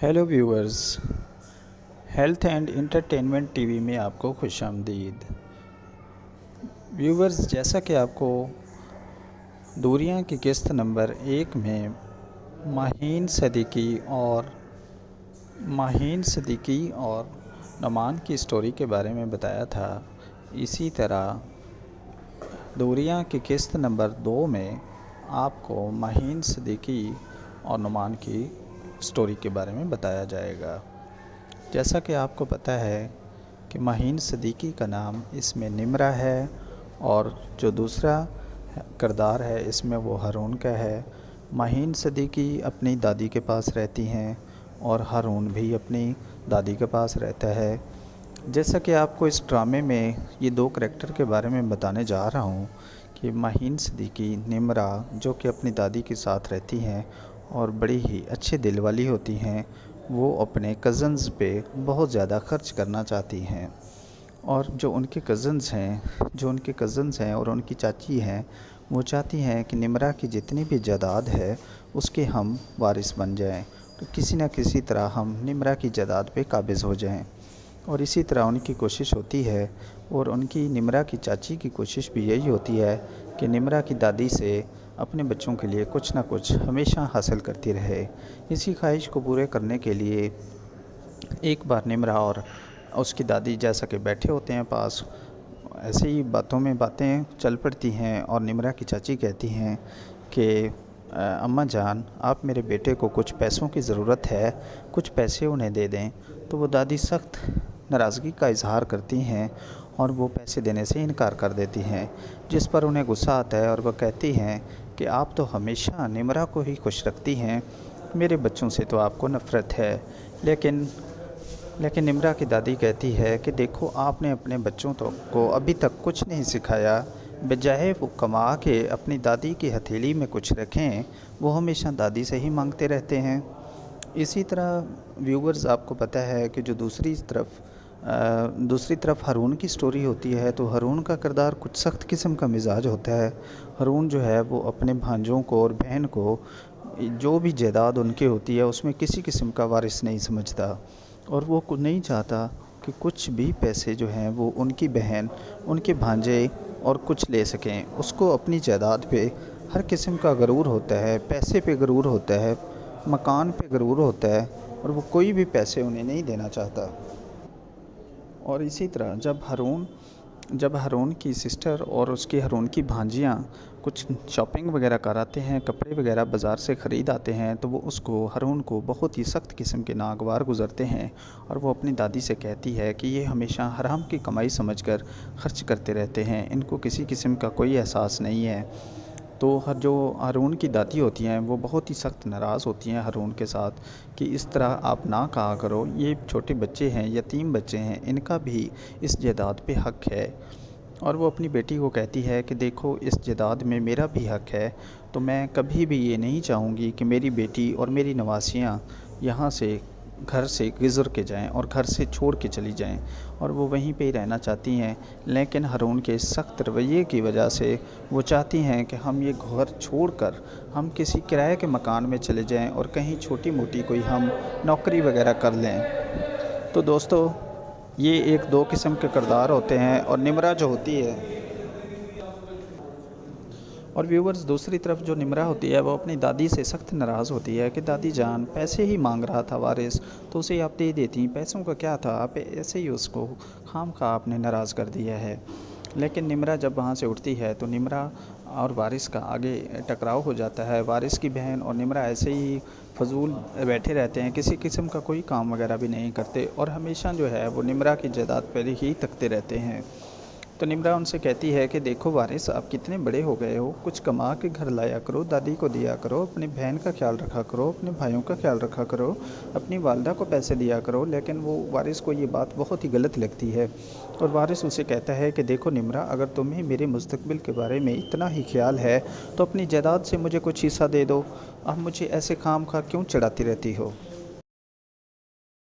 Hello viewers, health and entertainment TV में आपको खुशामदीद। Viewers, जैसा कि आपको दूरियां की किस्त नंबर 1 में माहीन सिद्दीकी और नुमान की स्टोरी के बारे में बताया था, इसी तरह दूरियां की किस्त नंबर 2 में आपको माहीन सिद्दीकी और नुमान की स्टोरी के बारे में बताया जाएगा। जैसा कि आपको पता है कि माहीन सिद्दीकी का नाम इसमें निम्रा है और जो दूसरा किरदार है इसमें वो हारून का है। माहीन सिद्दीकी अपनी दादी के पास रहती हैं और हारून भी अपनी दादी के पास रहता है। जैसा कि आपको इस ड्रामे में ये दो करैक्टर के बारे में बताने जा रहा हूँ कि माहीन सिद्दीकी निम्रा, जो कि अपनी दादी के साथ रहती हैं और बड़ी ही अच्छे दिल वाली होती हैं, वो अपने कज़न्स पे बहुत ज़्यादा खर्च करना चाहती हैं। और जो उनके कज़न्स हैं और उनकी चाची हैं, वो चाहती हैं कि निम्रा की जितनी भी जायदाद है उसके हम वारिस बन जाएं, तो किसी न किसी तरह हम निम्रा की जायदाद पे काबिज़ हो जाएं। और इसी तरह उनकी कोशिश होती है और उनकी निम्रा की चाची की कोशिश भी यही होती है कि निम्रा की दादी से अपने बच्चों के लिए कुछ ना कुछ हमेशा हासिल करती रहे। इसी ख्वाहिश को पूरे करने के लिए एक बार निम्रा और उसकी दादी जैसा कि बैठे होते हैं पास, ऐसे ही बातों में बातें चल पड़ती हैं और निम्रा की चाची कहती हैं कि अम्मा जान, आप मेरे बेटे को कुछ पैसों की ज़रूरत है, कुछ पैसे उन्हें दे दें। तो वो दादी सख्त नाराज़गी का इजहार करती हैं और वो पैसे देने से इनकार कर देती हैं, जिस पर उन्हें गुस्सा आता है और वह कहती हैं कि आप तो हमेशा निम्रा को ही खुश रखती हैं, मेरे बच्चों से तो आपको नफ़रत है। लेकिन निम्रा की दादी कहती है कि देखो, आपने अपने बच्चों को अभी तक कुछ नहीं सिखाया, बजाय वो कमा के अपनी दादी की हथेली में कुछ रखें, वो हमेशा दादी से ही मांगते रहते हैं। इसी तरह व्यूअर्स, आपको पता है कि जो दूसरी तरफ हारून की स्टोरी होती है, तो हारून का किरदार कुछ सख्त किस्म का मिजाज होता है। हारून जो है वो अपने भांजों को और बहन को जो भी जायदाद उनकी होती है उसमें किसी किस्म का वारिस नहीं समझता, और वो नहीं चाहता कि कुछ भी पैसे जो हैं वो उनकी बहन, उनके भांजे और कुछ ले सकें। उसको अपनी जायदाद पे हर किस्म का गरूर होता है, पैसे पे गरूर होता है, मकान पे गरूर होता है, और वो कोई भी पैसे उन्हें नहीं देना चाहता। और इसी तरह जब हारून की सिस्टर और हारून की भांजियाँ कुछ शॉपिंग वगैरह कराते हैं, कपड़े वगैरह बाज़ार से ख़रीद आते हैं, तो वो हारून को बहुत ही सख्त किस्म के नागवार गुज़रते हैं और वो अपनी दादी से कहती है कि ये हमेशा हराम की कमाई समझकर खर्च करते रहते हैं, इनको किसी किस्म का कोई एहसास नहीं है। तो जो हारून की दादी होती हैं वो बहुत ही सख्त नाराज़ होती हैं हारून के साथ कि इस तरह आप ना कहा करो, ये छोटे बच्चे हैं, यतीम बच्चे हैं, इनका भी इस जायदाद पे हक़ है। और वो अपनी बेटी को कहती है कि देखो, इस जायदाद में मेरा भी हक़ है, तो मैं कभी भी ये नहीं चाहूँगी कि मेरी बेटी और मेरी नवासियाँ यहाँ से घर से गुज़र के जाएं और घर से छोड़ के चली जाएं, और वो वहीं पे ही रहना चाहती हैं। लेकिन हारून के सख्त रवैये की वजह से वो चाहती हैं कि हम ये घर छोड़कर हम किसी किराए के मकान में चले जाएं और कहीं छोटी मोटी कोई हम नौकरी वगैरह कर लें। तो दोस्तों, ये एक दो किस्म के किरदार होते हैं और निम्रा जो होती है, और व्यूवर्स, दूसरी तरफ जो निम्रा होती है वो अपनी दादी से सख्त नाराज़ होती है कि दादी जान, पैसे ही मांग रहा था वारिस, तो उसे आप दे देती, पैसों का क्या था, आप ऐसे ही उसको खामखा आपने नाराज़ कर दिया है। लेकिन निम्रा जब वहाँ से उठती है तो निम्रा और वारिस का आगे टकराव हो जाता है। वारिस की बहन और निम्रा ऐसे ही फजूल बैठे रहते हैं, किसी किस्म का कोई काम वगैरह भी नहीं करते और हमेशा जो है वो निम्रा की जायदाद पर ही तकते रहते हैं। तो निम्रा उनसे कहती है कि देखो वारिस, आप कितने बड़े हो गए हो, कुछ कमा के घर लाया करो, दादी को दिया करो, अपनी बहन का ख्याल रखा करो, अपने भाइयों का ख्याल रखा करो, अपनी वालदा को पैसे दिया करो। लेकिन वो वारिस को ये बात बहुत ही गलत लगती है और वारिस उसे कहता है कि देखो निम्रा, अगर तुम्हें मेरे मुस्तकबिल के बारे में इतना ही ख्याल है तो अपनी जायदाद से मुझे कुछ हिस्सा दे दो, अब मुझे ऐसे खाम खा क्यों चढ़ाती रहती हो।